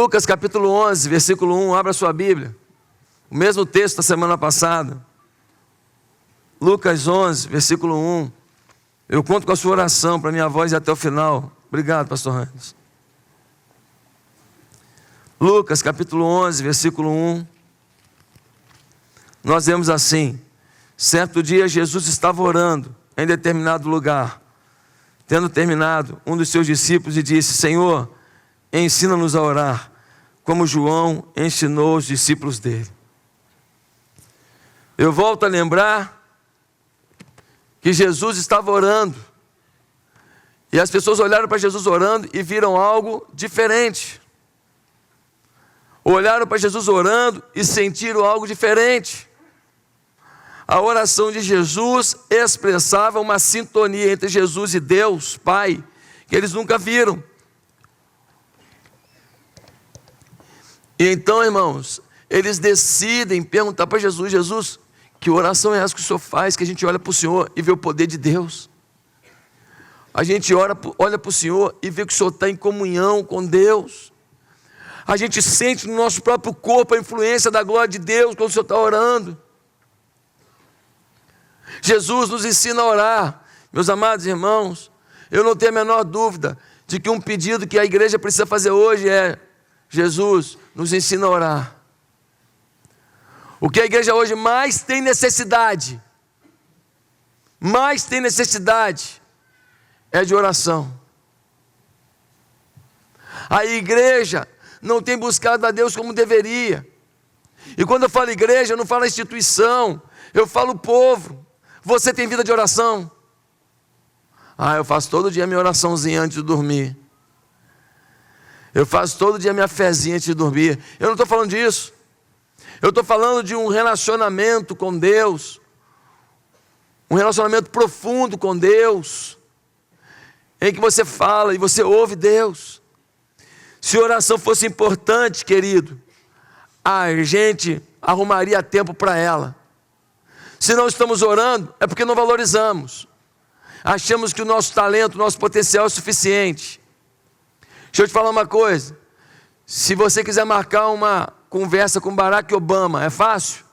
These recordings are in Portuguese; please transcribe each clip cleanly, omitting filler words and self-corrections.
Lucas capítulo 11, versículo 1, abra sua Bíblia. O mesmo texto da semana passada. Lucas 11, versículo 1. Eu conto com a sua oração para minha voz ir até o final. Obrigado, pastor Hans. Lucas capítulo 11, versículo 1. Nós vemos assim: certo dia Jesus estava orando em determinado lugar. Tendo terminado, um dos seus discípulos lhe disse: Senhor, ensina-nos a orar, como João ensinou os discípulos dele. Eu volto a lembrar que Jesus estava orando, e as pessoas olharam para Jesus orando e viram algo diferente. Olharam para Jesus orando e sentiram algo diferente. A oração de Jesus expressava uma sintonia entre Jesus e Deus Pai, que eles nunca viram. E então, irmãos, eles decidem perguntar para Jesus: Jesus, que oração é essa que o Senhor faz, que a gente olha para o Senhor e vê o poder de Deus? A gente olha para o Senhor e vê que o Senhor está em comunhão com Deus. A gente sente no nosso próprio corpo a influência da glória de Deus quando o Senhor está orando. Jesus nos ensina a orar. Meus amados irmãos, eu não tenho a menor dúvida de que um pedido que a igreja precisa fazer hoje é: Jesus, nos ensina a orar. O que a igreja hoje mais tem necessidade é de oração. A igreja não tem buscado a Deus como deveria. E quando eu falo igreja, eu não falo instituição, eu falo povo. Você tem vida de oração? Eu faço todo dia minha oraçãozinha antes de dormir. Eu faço todo dia minha fezinha antes de dormir. Eu não estou falando disso. Eu estou falando de um relacionamento com Deus, um relacionamento profundo com Deus, em que você fala e você ouve Deus. Se oração fosse importante, querido, a gente arrumaria tempo para ela. Se não estamos orando, é porque não valorizamos. Achamos que o nosso talento, o nosso potencial é suficiente. Deixa eu te falar uma coisa. Se você quiser marcar uma conversa com Barack Obama, é fácil?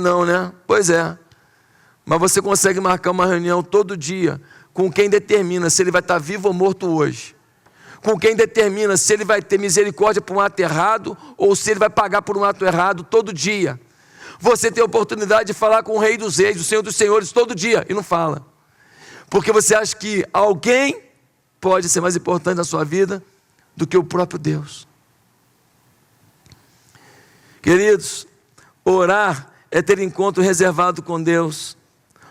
Não, né? Pois é. Mas você consegue marcar uma reunião todo dia com quem determina se ele vai estar vivo ou morto hoje. Com quem determina se ele vai ter misericórdia por um ato errado ou se ele vai pagar por um ato errado todo dia. Você tem a oportunidade de falar com o Rei dos Reis, o Senhor dos Senhores, todo dia, e não fala. Porque você acha que alguém pode ser mais importante na sua vida do que o próprio Deus. Queridos, orar é ter encontro reservado com Deus.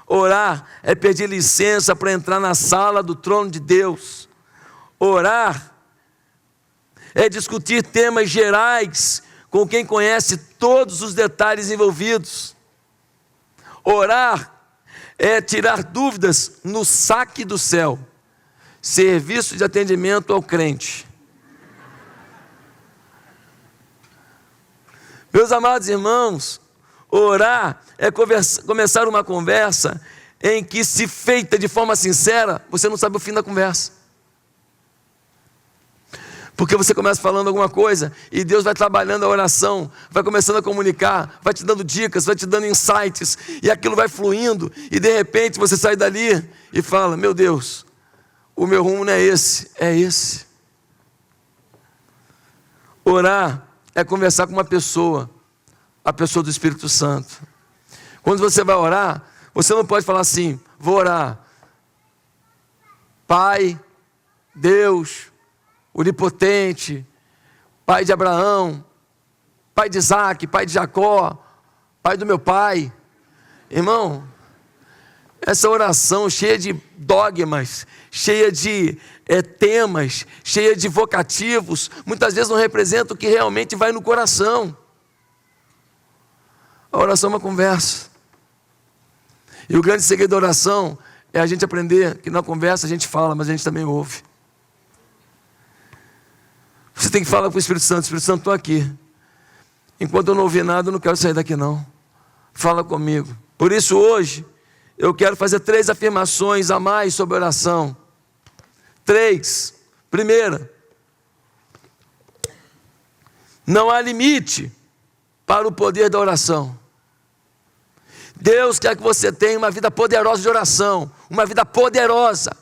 Orar é pedir licença para entrar na sala do trono de Deus. Orar é discutir temas gerais com quem conhece todos os detalhes envolvidos. Orar é tirar dúvidas no saque do céu. Serviço de atendimento ao crente. Meus amados irmãos, orar é começar uma conversa em que, se feita de forma sincera, você não sabe o fim da conversa. Porque você começa falando alguma coisa e Deus vai trabalhando a oração, vai começando a comunicar, vai te dando dicas, vai te dando insights, e aquilo vai fluindo, e de repente você sai dali e fala: meu Deus, o meu rumo não é esse, é esse. Orar é conversar com uma pessoa, a pessoa do Espírito Santo. Quando você vai orar, você não pode falar assim: vou orar, Pai, Deus, onipotente, Pai de Abraão, Pai de Isaac, Pai de Jacó, Pai do meu pai. Irmão, essa oração cheia de dogmas, cheia de temas, cheia de vocativos, muitas vezes não representa o que realmente vai no coração. A oração é uma conversa. E o grande segredo da oração é a gente aprender que na conversa a gente fala, mas a gente também ouve. Você tem que falar com o Espírito Santo: Espírito Santo, estou aqui. Enquanto eu não ouvir nada, eu não quero sair daqui não. Fala comigo. Por isso hoje, eu quero fazer 3 afirmações a mais sobre oração. 3. Primeira, Não há limite para o poder da oração. Deus quer que você tenha uma vida poderosa de oração, uma vida poderosa.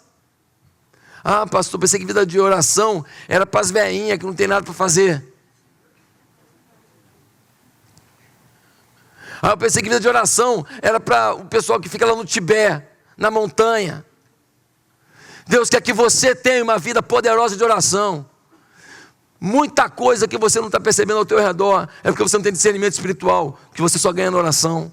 Ah, pastor, pensei que vida de oração era para as velhinhas que não tem nada para fazer. Ah, eu pensei que vida de oração era para o pessoal que fica lá no Tibete, na montanha. Deus quer que você tenha uma vida poderosa de oração. Muita coisa que você não está percebendo ao teu redor é porque você não tem discernimento espiritual, que você só ganha na oração.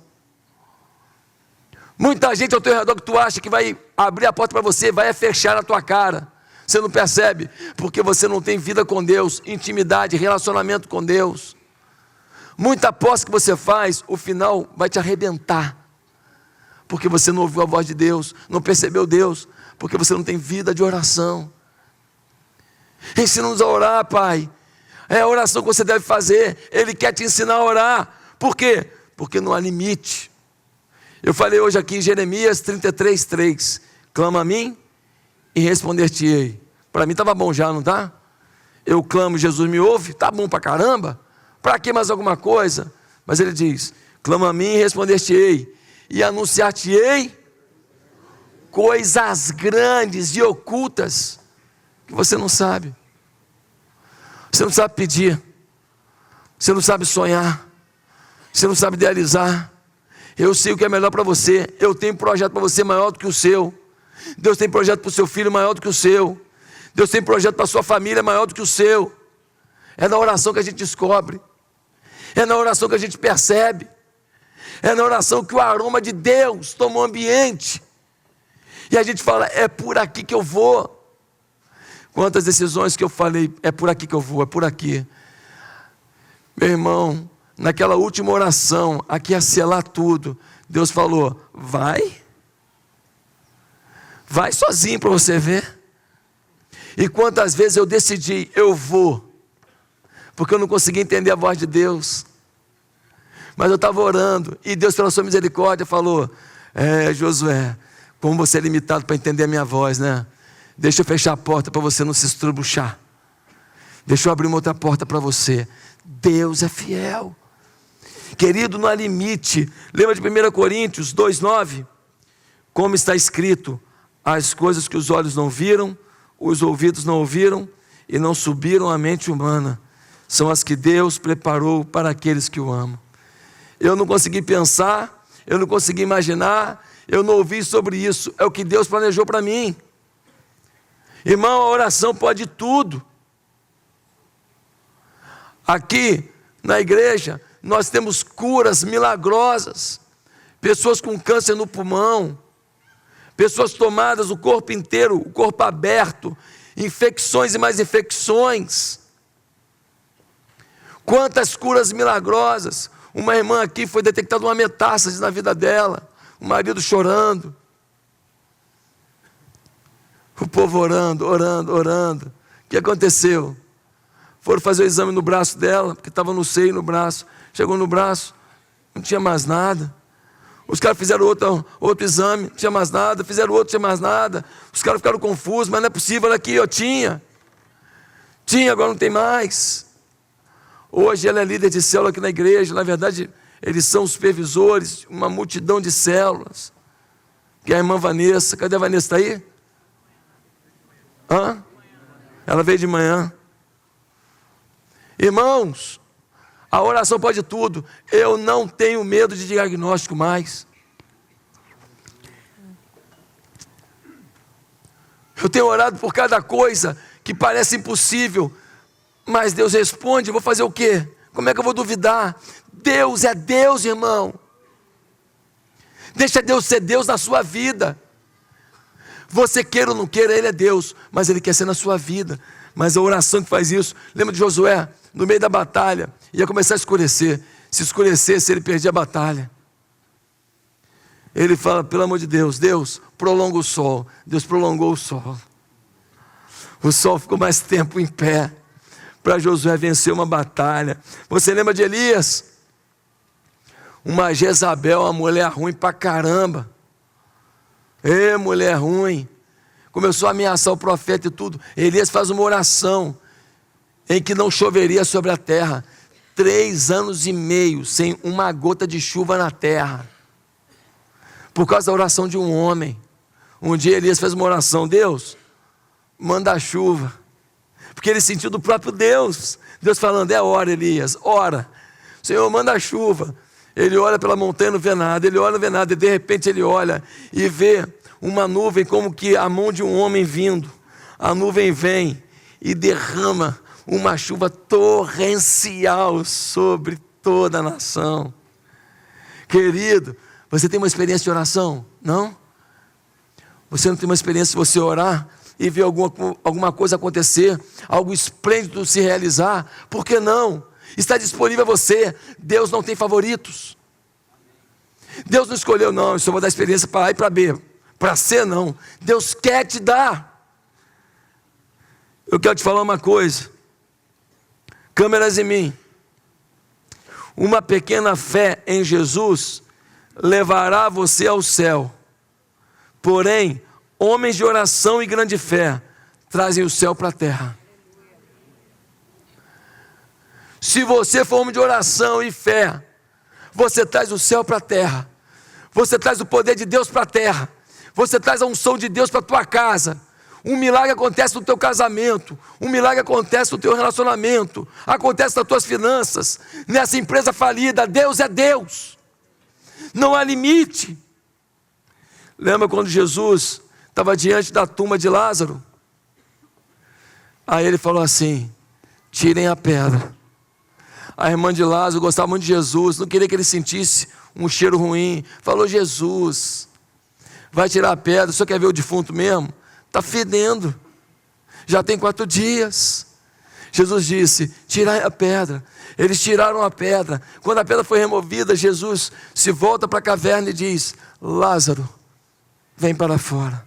Muita gente ao teu redor que tu acha que vai abrir a porta para você, vai fechar na tua cara. Você não percebe, porque você não tem vida com Deus, intimidade, relacionamento com Deus. Muita aposta que você faz, o final vai te arrebentar. Porque você não ouviu a voz de Deus, não percebeu Deus, porque você não tem vida de oração. Ensina-nos a orar, Pai. É a oração que você deve fazer. Ele quer te ensinar a orar. Por quê? Porque não há limite. Eu falei hoje aqui em Jeremias 33:3. Clama a mim e responder-te-ei. Para mim estava bom já, não está? Eu clamo, Jesus me ouve. Está bom para caramba. Para que mais alguma coisa? Mas ele diz, clama a mim e responder-te-ei. E anunciar-te-ei coisas grandes e ocultas que você não sabe. Você não sabe pedir. Você não sabe sonhar. Você não sabe idealizar. Eu sei o que é melhor para você. Eu tenho um projeto para você maior do que o seu. Deus tem projeto para o seu filho maior do que o seu. Deus tem projeto para a sua família maior do que o seu. É na oração que a gente descobre. É na oração que a gente percebe. É na oração que o aroma de Deus toma o ambiente. E a gente fala, é por aqui que eu vou. Quantas decisões que eu falei, é por aqui que eu vou, é por aqui. Meu irmão, naquela última oração, aqui ia selar tudo, Deus falou, vai sozinho para você ver. E quantas vezes eu decidi, eu vou, porque eu não conseguia entender a voz de Deus, mas eu estava orando, e Deus pela sua misericórdia falou, Josué, como você é limitado para entender a minha voz, né? Deixa eu fechar a porta para você não se estrubuchar. Deixa eu abrir uma outra porta para você. Deus é fiel. Querido, não há limite. Lembra de 1 Coríntios 2:9? Como está escrito, as coisas que os olhos não viram, os ouvidos não ouviram e não subiram à mente humana, são as que Deus preparou para aqueles que o amam. Eu não consegui pensar, eu não consegui imaginar, eu não ouvi sobre isso. É o que Deus planejou para mim. Irmão, a oração pode tudo. Aqui na igreja nós temos curas milagrosas, pessoas com câncer no pulmão, pessoas tomadas o corpo inteiro, o corpo aberto, infecções e mais infecções. Quantas curas milagrosas. Uma irmã aqui foi detectada uma metástase na vida dela, o marido chorando, o povo orando. O que aconteceu? Foram fazer o exame no braço dela, porque estava no seio, no braço. Chegou no braço, não tinha mais nada. Os caras fizeram outro exame, não tinha mais nada. Fizeram outro, não tinha mais nada. Os caras ficaram confusos, mas não é possível, olha aqui, tinha, agora não tem mais. Hoje ela é líder de célula aqui na igreja. Na verdade, eles são supervisores de uma multidão de células. Que é a irmã Vanessa. Cadê a Vanessa? Está aí? Ela veio de manhã. Irmãos, a oração pode tudo. Eu não tenho medo de diagnóstico mais. Eu tenho orado por cada coisa que parece impossível, mas Deus responde. Eu vou fazer o quê? Como é que eu vou duvidar? Deus é Deus, irmão. Deixa Deus ser Deus na sua vida. Você queira ou não queira, Ele é Deus, mas Ele quer ser na sua vida. Mas a oração que faz isso, lembra de Josué? No meio da batalha, ia começar a escurecer. Se escurecesse, ele perdia a batalha. Ele fala, pelo amor de Deus, Deus, prolonga o sol. Deus prolongou o sol. O sol ficou mais tempo em pé, para Josué vencer uma batalha. Você lembra de Elias? Uma Jezabel, uma mulher ruim pra caramba. Mulher ruim. Começou a ameaçar o profeta e tudo. Elias faz uma oração em que não choveria sobre a terra. 3 anos e meio sem uma gota de chuva na terra, por causa da oração de um homem. Um dia Elias fez uma oração: Deus, manda a chuva, porque ele sentiu do próprio Deus, Deus falando: é hora, Elias, ora, Senhor, manda a chuva. Ele olha pela montanha, não vê nada, ele olha, não vê nada, e de repente ele olha e vê uma nuvem, como que a mão de um homem vindo. A nuvem vem e derrama uma chuva torrencial sobre toda a nação. Querido, você tem uma experiência de oração? Não? Você não tem uma experiência de você orar e ver alguma coisa acontecer, algo esplêndido se realizar? Por que não? Está disponível a você. Deus não tem favoritos. Deus não escolheu: não, eu só vou dar experiência para A e para B, para C não. Deus quer te dar. Eu quero te falar uma coisa. Câmeras em mim. Uma pequena fé em Jesus levará você ao céu. Porém, homens de oração e grande fé trazem o céu para a terra. Se você for homem de oração e fé, você traz o céu para a terra. Você traz o poder de Deus para a terra. Você traz a unção de Deus para a tua casa. Um milagre acontece no teu casamento. Um milagre acontece no teu relacionamento. Acontece nas tuas finanças. Nessa empresa falida. Deus é Deus. Não há limite. Lembra quando Jesus estava diante da tumba de Lázaro? Aí ele falou assim: tirem a pedra. A irmã de Lázaro gostava muito de Jesus, não queria que ele sentisse um cheiro ruim. Falou: Jesus, vai tirar a pedra, o senhor quer ver o defunto mesmo? Está fedendo, já tem 4 dias. Jesus disse: tirai a pedra. Eles tiraram a pedra. Quando a pedra foi removida, Jesus se volta para a caverna e diz: Lázaro, vem para fora.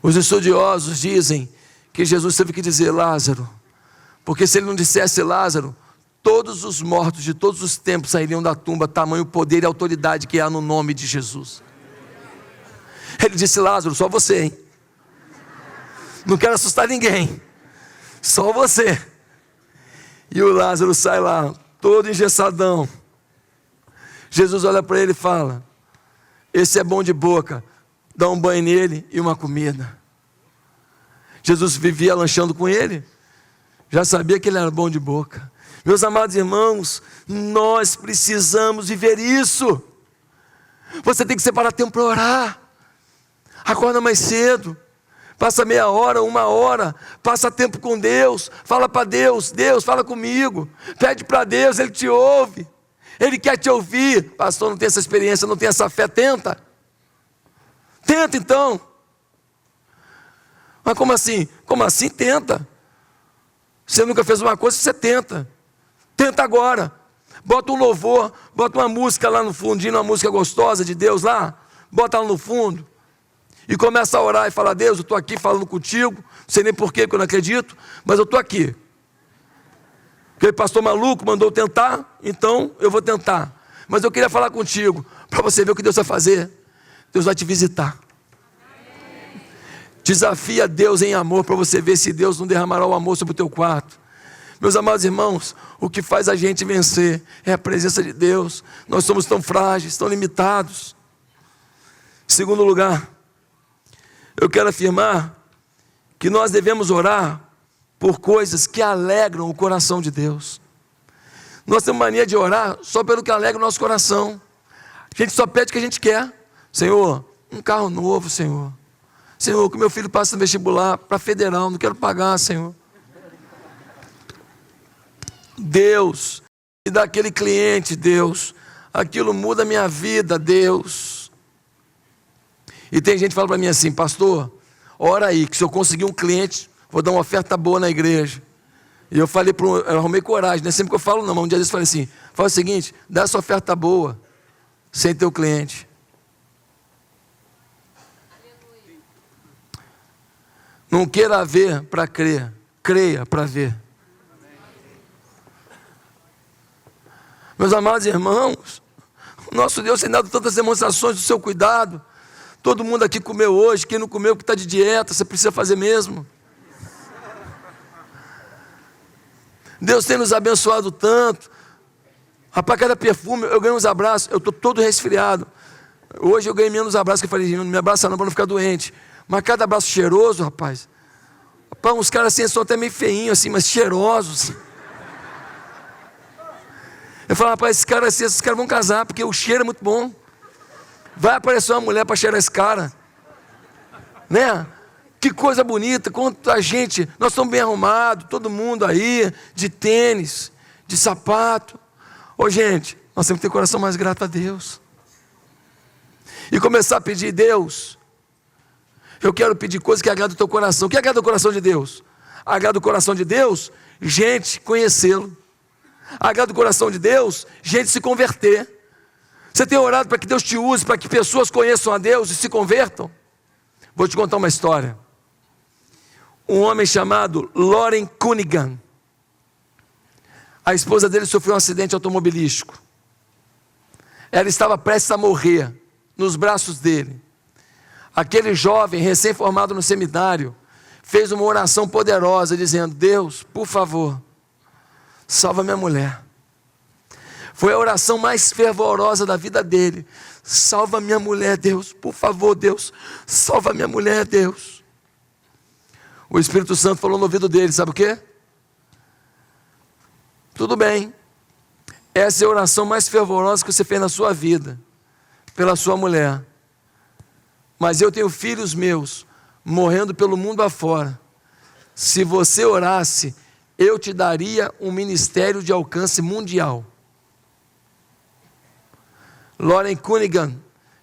Os estudiosos dizem que Jesus teve que dizer Lázaro, porque se ele não dissesse Lázaro, todos os mortos de todos os tempos sairiam da tumba, tamanho poder e autoridade que há no nome de Jesus. Ele disse: Lázaro, só você, hein? Não quero assustar ninguém, só você. E o Lázaro sai lá, todo engessadão. Jesus olha para ele e fala: esse é bom de boca, dá um banho nele e uma comida. Jesus vivia lanchando com ele, já sabia que ele era bom de boca. Meus amados irmãos, nós precisamos viver isso. Você tem que separar tempo para orar. Acorda mais cedo, passa meia hora, 1 hora, passa tempo com Deus, fala para Deus: Deus, fala comigo. Pede para Deus, Ele te ouve, Ele quer te ouvir. Pastor, não tem essa experiência, não tem essa fé. Tenta então. Mas como assim? Como assim tenta? Você nunca fez uma coisa, você tenta agora. Bota um louvor, bota uma música lá no fundinho, uma música gostosa de Deus lá, bota lá no fundo, e começa a orar e fala: Deus, eu estou aqui falando contigo, não sei nem porquê, porque eu não acredito, mas eu estou aqui. Aquele pastor maluco mandou tentar, então eu vou tentar. Mas eu queria falar contigo, para você ver o que Deus vai fazer. Deus vai te visitar. Desafia Deus em amor, para você ver se Deus não derramará o amor sobre o teu quarto. Meus amados irmãos, o que faz a gente vencer é a presença de Deus. Nós somos tão frágeis, tão limitados. Em segundo lugar, eu quero afirmar que nós devemos orar por coisas que alegram o coração de Deus. Nós temos mania de orar só pelo que alegra o nosso coração. A gente só pede o que a gente quer. Senhor, um carro novo, Senhor. Senhor, que meu filho passe no vestibular para federal, não quero pagar, Senhor. Deus, e daquele cliente, Deus, aquilo muda a minha vida, Deus. E tem gente que fala para mim assim: pastor, ora aí, que se eu conseguir um cliente, vou dar uma oferta boa na igreja. E eu falei, eu arrumei coragem, não é sempre que eu falo não, mas um dia eu falei assim: fala o seguinte, dá essa oferta boa, sem teu cliente. Não queira ver para crer, creia para ver. Meus amados irmãos, o nosso Deus tem dado tantas demonstrações do seu cuidado. Todo mundo aqui comeu hoje, quem não comeu que está de dieta, você precisa fazer mesmo. Deus tem nos abençoado tanto. Rapaz, cada perfume, eu ganho uns abraços, eu estou todo resfriado. Hoje eu ganhei menos abraços, que eu falei, não me abraça não para não ficar doente. Mas cada abraço cheiroso, rapaz. Rapaz, uns caras assim, são até meio feinhos assim, mas cheirosos. Eu falo, rapaz, esses caras vão casar, porque o cheiro é muito bom. Vai aparecer uma mulher para cheirar esse cara. Né? Que coisa bonita, quanta gente, nós estamos bem arrumados, todo mundo aí, de tênis, de sapato. Ô gente, nós temos que ter coração mais grato a Deus. E começar a pedir, Deus, eu quero pedir coisas que agradam o teu coração. O que agrada o coração de Deus? Agrada o coração de Deus? Gente, conhecê-lo. Agrada o coração de Deus? Gente, se converter. Você tem orado para que Deus te use, para que pessoas conheçam a Deus e se convertam? Vou te contar uma história. Um homem chamado Loren Cunningham. A esposa dele sofreu um acidente automobilístico. Ela estava prestes a morrer nos braços dele. Aquele jovem recém-formado no seminário fez uma oração poderosa dizendo, Deus, por favor, salva minha mulher. Foi a oração mais fervorosa da vida dele. Salva minha mulher, Deus, por favor, Deus, salva minha mulher, Deus. O Espírito Santo falou no ouvido dele, sabe o quê? Tudo bem, essa é a oração mais fervorosa que você fez na sua vida, pela sua mulher. Mas eu tenho filhos meus, morrendo pelo mundo afora. Se você orasse, eu te daria um ministério de alcance mundial. Loren Cunningham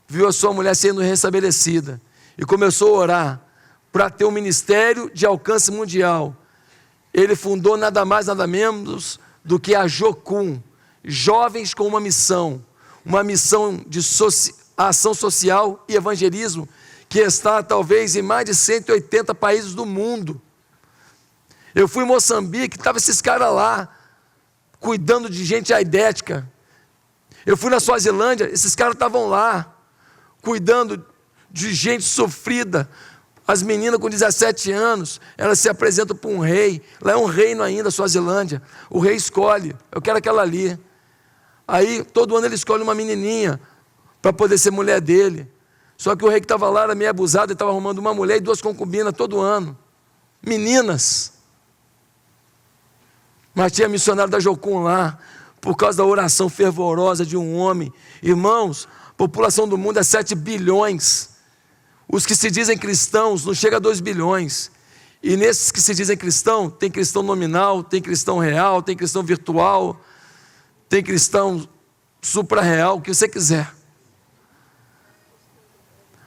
viu a sua mulher sendo restabelecida e começou a orar para ter um ministério de alcance mundial. Ele fundou nada mais, nada menos do que a Jocum, Jovens com uma missão de ação social e evangelismo, que está talvez em mais de 180 países do mundo. Eu fui em Moçambique, estavam esses caras lá, cuidando de gente aidética. Eu fui na Suazilândia, esses caras estavam lá, cuidando de gente sofrida. As meninas com 17 anos, elas se apresentam para um rei. Lá é um reino ainda, a Suazilândia. O rei escolhe, eu quero aquela ali. Aí, todo ano ele escolhe uma menininha para poder ser mulher dele. Só que o rei que estava lá era meio abusado, ele estava arrumando uma mulher e 2 concubinas todo ano. Meninas. Mas tinha missionário da Jocum lá, por causa da oração fervorosa de um homem. Irmãos, a população do mundo é 7 bilhões. Os que se dizem cristãos não chega a 2 bilhões. E nesses que se dizem cristão, tem cristão nominal, tem cristão real, tem cristão virtual, tem cristão supra-real, o que você quiser.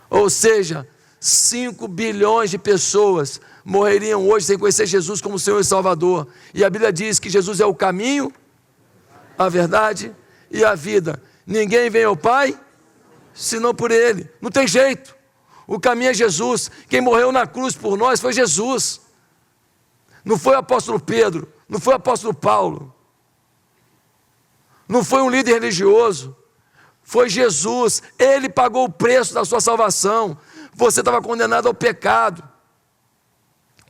Ou seja, 5 bilhões de pessoas morreriam hoje sem conhecer Jesus como Senhor e Salvador. E a Bíblia diz que Jesus é o caminho, a verdade e a vida. Ninguém vem ao Pai senão por Ele. Não tem jeito. O caminho é Jesus. Quem morreu na cruz por nós foi Jesus. Não foi o apóstolo Pedro, não foi o apóstolo Paulo, não foi um líder religioso, foi Jesus. Ele pagou o preço da sua salvação. Você estava condenado ao pecado.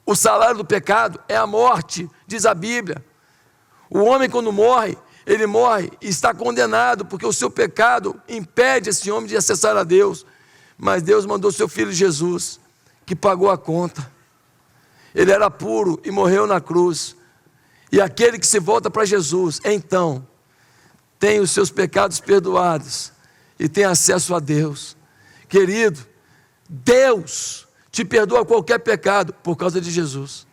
O salário do pecado é a morte, diz a Bíblia. O homem, quando morre, ele morre e está condenado, porque o seu pecado impede esse homem de acessar a Deus. Mas Deus mandou seu filho Jesus, que pagou a conta. Ele era puro e morreu na cruz. E aquele que se volta para Jesus, então, tem os seus pecados perdoados e tem acesso a Deus. Querido, Deus te perdoa qualquer pecado por causa de Jesus.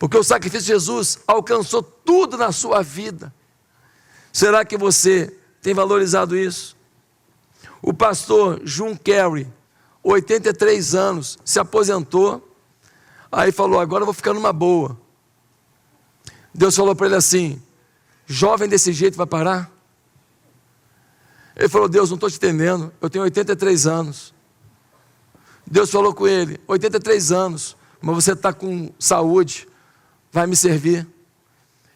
Porque o sacrifício de Jesus alcançou tudo na sua vida. Será que você tem valorizado isso? O pastor Jim Carrey, 83 anos, se aposentou. Aí falou, agora eu vou ficar numa boa. Deus falou para ele assim, jovem desse jeito vai parar? Ele falou, Deus, não estou te entendendo, eu tenho 83 anos. Deus falou com ele, 83 anos, mas você está com saúde, vai me servir.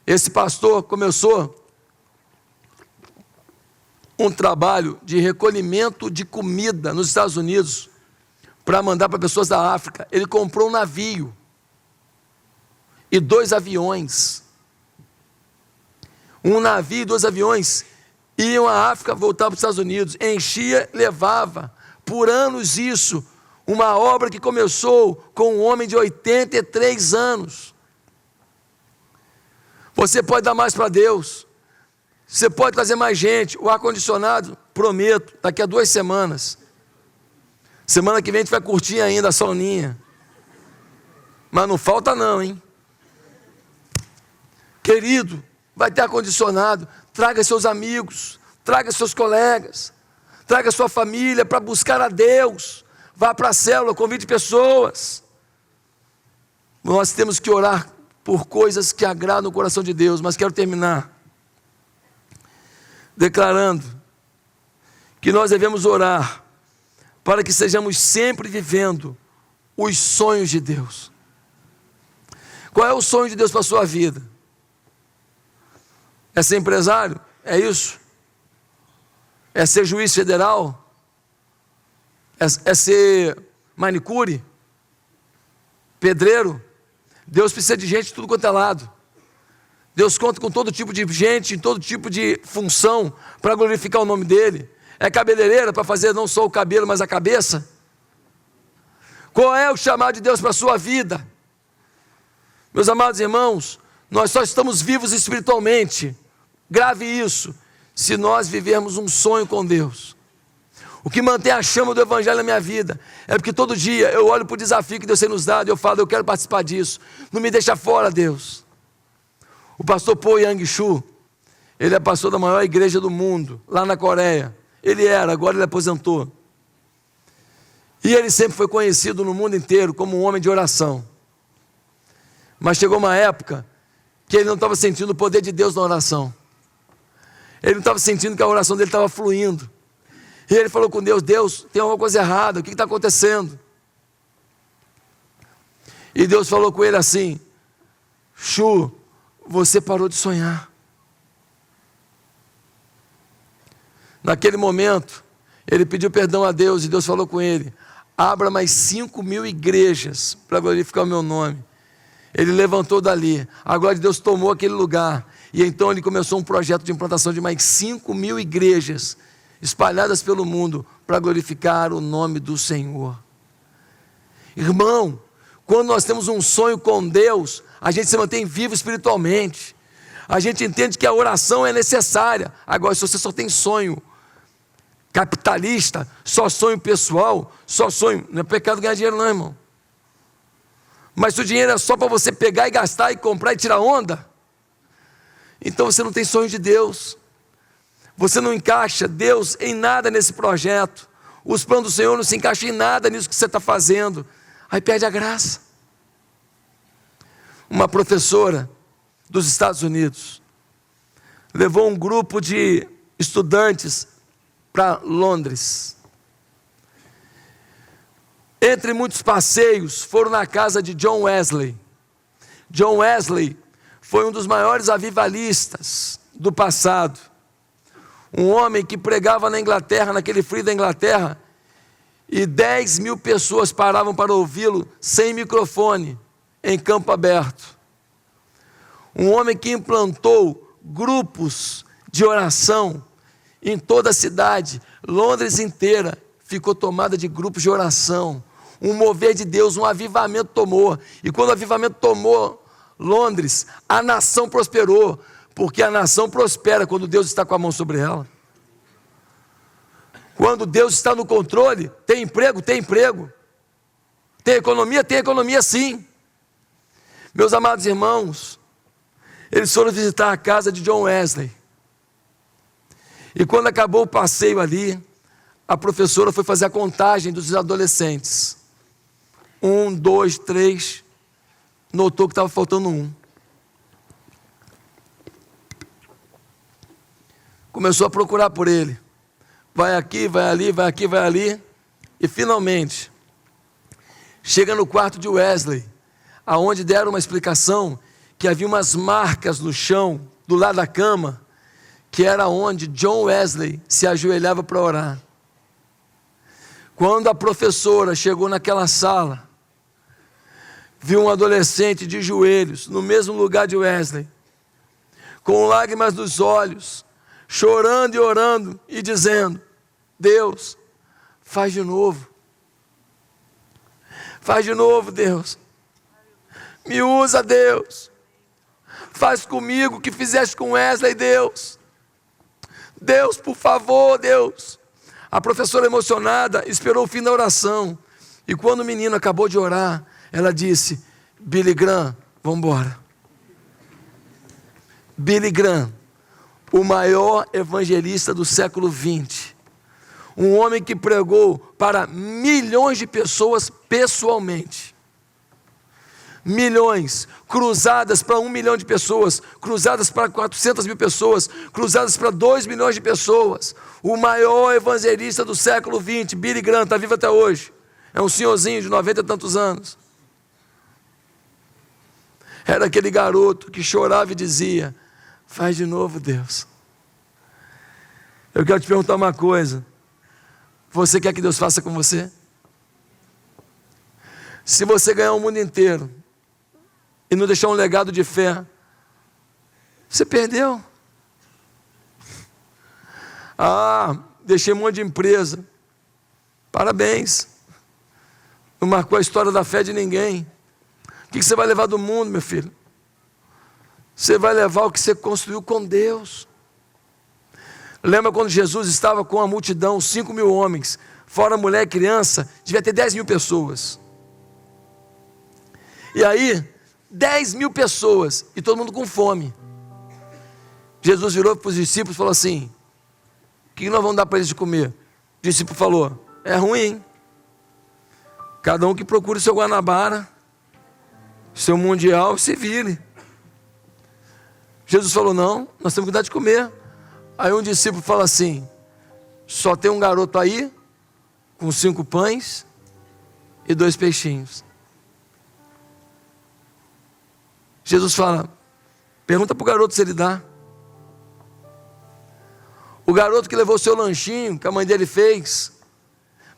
Esse pastor começou um trabalho de recolhimento de comida nos Estados Unidos, para mandar para pessoas da África. Ele comprou um navio, e 2 aviões. Um navio e 2 aviões iam à África, voltavam para os Estados Unidos. Enchia, levava. Por anos isso. Uma obra que começou com um homem de 83 anos. Você pode dar mais para Deus. Você pode trazer mais gente. O ar-condicionado, prometo, daqui a 2 semanas. Semana que vem a gente vai curtir ainda a sauninha. Mas não falta não, hein? Querido, vai ter ar-condicionado. Traga seus amigos, traga seus colegas, traga sua família para buscar a Deus. Vá para a célula, convide pessoas. Nós temos que orar por coisas que agradam o coração de Deus. Mas quero terminar declarando que nós devemos orar para que sejamos sempre vivendo os sonhos de Deus. Qual é o sonho de Deus para a sua vida? É ser empresário? É isso? É ser juiz federal? É ser manicure? Pedreiro? Deus precisa de gente de tudo quanto é lado. Deus conta com todo tipo de gente, em todo tipo de função, para glorificar o nome dEle. É cabeleireira para fazer não só o cabelo, mas a cabeça? Qual é o chamado de Deus para a sua vida? Meus amados irmãos, nós só estamos vivos espiritualmente, grave isso, se nós vivermos um sonho com Deus. O que mantém a chama do Evangelho na minha vida é porque todo dia eu olho para o desafio que Deus tem nos dado e eu falo, eu quero participar disso. Não me deixa fora, Deus. O pastor Paul Yang-Shu, ele é pastor da maior igreja do mundo, lá na Coreia. Ele era, agora ele aposentou. E ele sempre foi conhecido no mundo inteiro como um homem de oração. Mas chegou uma época que ele não estava sentindo o poder de Deus na oração. Ele não estava sentindo que a oração dele estava fluindo. E ele falou com Deus, Deus, tem alguma coisa errada, o que está acontecendo? E Deus falou com ele assim, Shu, você parou de sonhar. Naquele momento, ele pediu perdão a Deus e Deus falou com ele, abra mais 5.000 igrejas para glorificar o meu nome. Ele levantou dali, a glória de Deus tomou aquele lugar, e então ele começou um projeto de implantação de mais 5.000 igrejas, espalhadas pelo mundo, para glorificar o nome do Senhor. Irmão, quando nós temos um sonho com Deus, a gente se mantém vivo espiritualmente, a gente entende que a oração é necessária. Agora, se você só tem sonho capitalista, só sonho pessoal, só sonho, não é pecado ganhar dinheiro não, irmão. Mas se o dinheiro é só para você pegar e gastar e comprar e tirar onda, então você não tem sonho de Deus. Você não encaixa Deus em nada nesse projeto. Os planos do Senhor não se encaixam em nada nisso que você está fazendo. Aí perde a graça. Uma professora dos Estados Unidos levou um grupo de estudantes para Londres. Entre muitos passeios, foram na casa de John Wesley. John Wesley foi um dos maiores avivalistas do passado. Um homem que pregava na Inglaterra, naquele frio da Inglaterra, e 10.000 pessoas paravam para ouvi-lo sem microfone, em campo aberto. Um homem que implantou grupos de oração em toda a cidade. Londres inteira ficou tomada de grupos de oração. Um mover de Deus, um avivamento tomou. E quando o avivamento tomou Londres, a nação prosperou. Porque a nação prospera quando Deus está com a mão sobre ela. Quando Deus está no controle, tem emprego, tem emprego. Tem economia sim. Meus amados irmãos, eles foram visitar a casa de John Wesley. E quando acabou o passeio ali, a professora foi fazer a contagem dos adolescentes. 1, 2, 3, notou que estava faltando um. Começou a procurar por ele. Vai aqui, vai ali, vai aqui, vai ali. E finalmente, chega no quarto de Wesley, aonde deram uma explicação que havia umas marcas no chão, do lado da cama, que era onde John Wesley se ajoelhava para orar. Quando a professora chegou naquela sala, viu um adolescente de joelhos, no mesmo lugar de Wesley, com lágrimas nos olhos, chorando e orando e dizendo: Deus, faz de novo. Faz de novo, Deus. Me usa, Deus. Faz comigo o que fizeste com Wesley, Deus. Deus, por favor, Deus. A professora, emocionada, esperou o fim da oração. E quando o menino acabou de orar, ela disse: Billy Graham, vamos embora. Billy Graham, o maior evangelista do século XX. Um homem que pregou para milhões de pessoas pessoalmente. Milhões, cruzadas para 1 milhão de pessoas, cruzadas para 400 mil pessoas, cruzadas para 2 milhões de pessoas. O maior evangelista do século XX, Billy Graham, está vivo até hoje. É um senhorzinho de 90 e tantos anos. Era aquele garoto que chorava e dizia: faz de novo, Deus. Eu quero te perguntar uma coisa. Você quer que Deus faça com você? Se você ganhar o mundo inteiro e não deixar um legado de fé, você perdeu. Ah, deixei um monte de empresa. Parabéns. Não marcou a história da fé de ninguém. O que você vai levar do mundo, meu filho? Você vai levar o que você construiu com Deus. Lembra quando Jesus estava com a multidão, 5.000 homens, fora mulher e criança, devia ter 10.000 pessoas. E aí, 10.000 pessoas, e todo mundo com fome. Jesus virou para os discípulos e falou assim: o que nós vamos dar para eles de comer? O discípulo falou: é ruim. Cada um que procure seu Guanabara, seu Mundial, se vire. Jesus falou: não, nós temos que dar de comer. Aí um discípulo fala assim: só tem um garoto aí, com 5 pães e 2 peixinhos. Jesus fala: pergunta para o garoto se ele dá. O garoto que levou o seu lanchinho, que a mãe dele fez,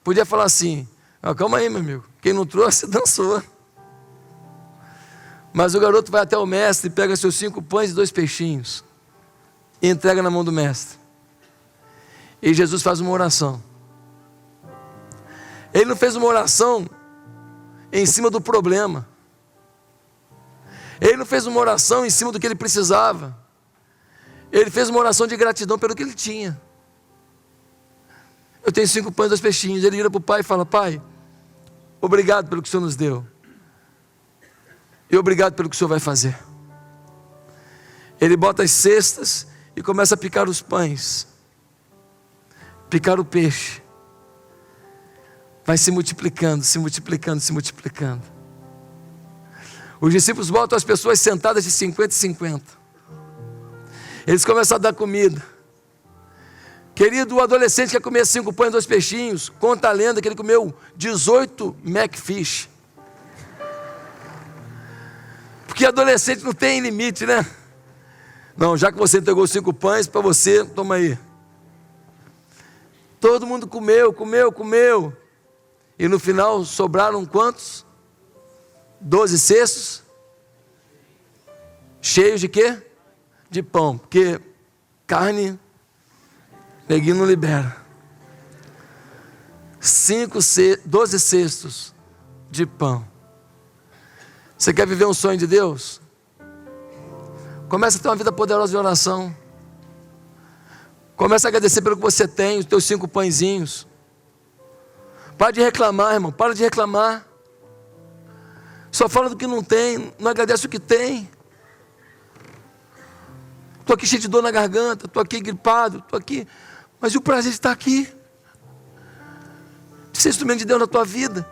podia falar assim: calma aí, meu amigo, quem não trouxe, dançou. Mas o garoto vai até o mestre, pega seus 5 pães e 2 peixinhos, e entrega na mão do mestre. E Jesus faz uma oração. Ele não fez uma oração em cima do problema. Ele não fez uma oração em cima do que ele precisava. Ele fez uma oração de gratidão pelo que ele tinha. Eu tenho 5 pães e 2 peixinhos. Ele vira para o pai e fala: pai, obrigado pelo que o Senhor nos deu. E obrigado pelo que o Senhor vai fazer. Ele bota as cestas e começa a picar os pães, picar o peixe. Vai se multiplicando, se multiplicando, se multiplicando. Os discípulos botam as pessoas sentadas de 50 em 50. Eles começam a dar comida. Querido, o adolescente quer comer 5 pães e 2 peixinhos. Conta a lenda que ele comeu 18 Macfish. Porque adolescente não tem limite, né? Não, já que você entregou 5 pães, para você, toma aí. Todo mundo comeu, comeu, comeu. E no final sobraram quantos? 12 cestos. Cheios de quê? De pão. Porque carne, neguinho não libera. 12 cestos de pão. Você quer viver um sonho de Deus? Comece a ter uma vida poderosa de oração. Comece a agradecer pelo que você tem, os teus 5 pãezinhos. Para de reclamar, irmão, para de reclamar. Só fala do que não tem, não agradece o que tem. Estou aqui cheio de dor na garganta, estou aqui gripado, estou aqui, mas e o prazer de estar aqui? De ser instrumento de Deus na tua vida.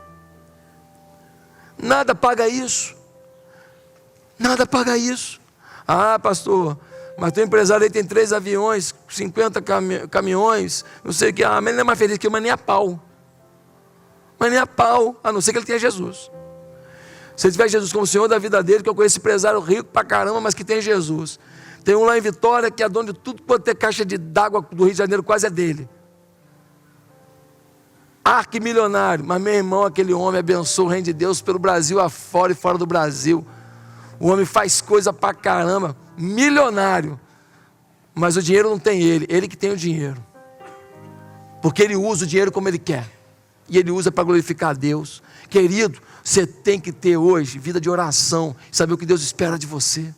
Nada paga isso. Nada paga isso. Ah, pastor, mas teu empresário aí tem 3 aviões, 50 caminhões, não sei o que. Ah, mas ele não é mais feliz que eu, mas nem a pau. Mas nem a pau, a não ser que ele tenha Jesus. Se ele tiver Jesus como Senhor da vida dele, que eu conheço empresário rico pra caramba, mas que tem Jesus. Tem um lá em Vitória que é dono de tudo quanto é caixa d'água do Rio de Janeiro, quase é dele. arquimilionário, mas meu irmão, aquele homem abençoa o reino de Deus pelo Brasil afora e fora do Brasil. O homem faz coisa pra caramba, milionário, mas o dinheiro não tem ele que tem o dinheiro, porque ele usa o dinheiro como ele quer, e ele usa para glorificar a Deus. Querido, você tem que ter hoje vida de oração, saber o que Deus espera de você.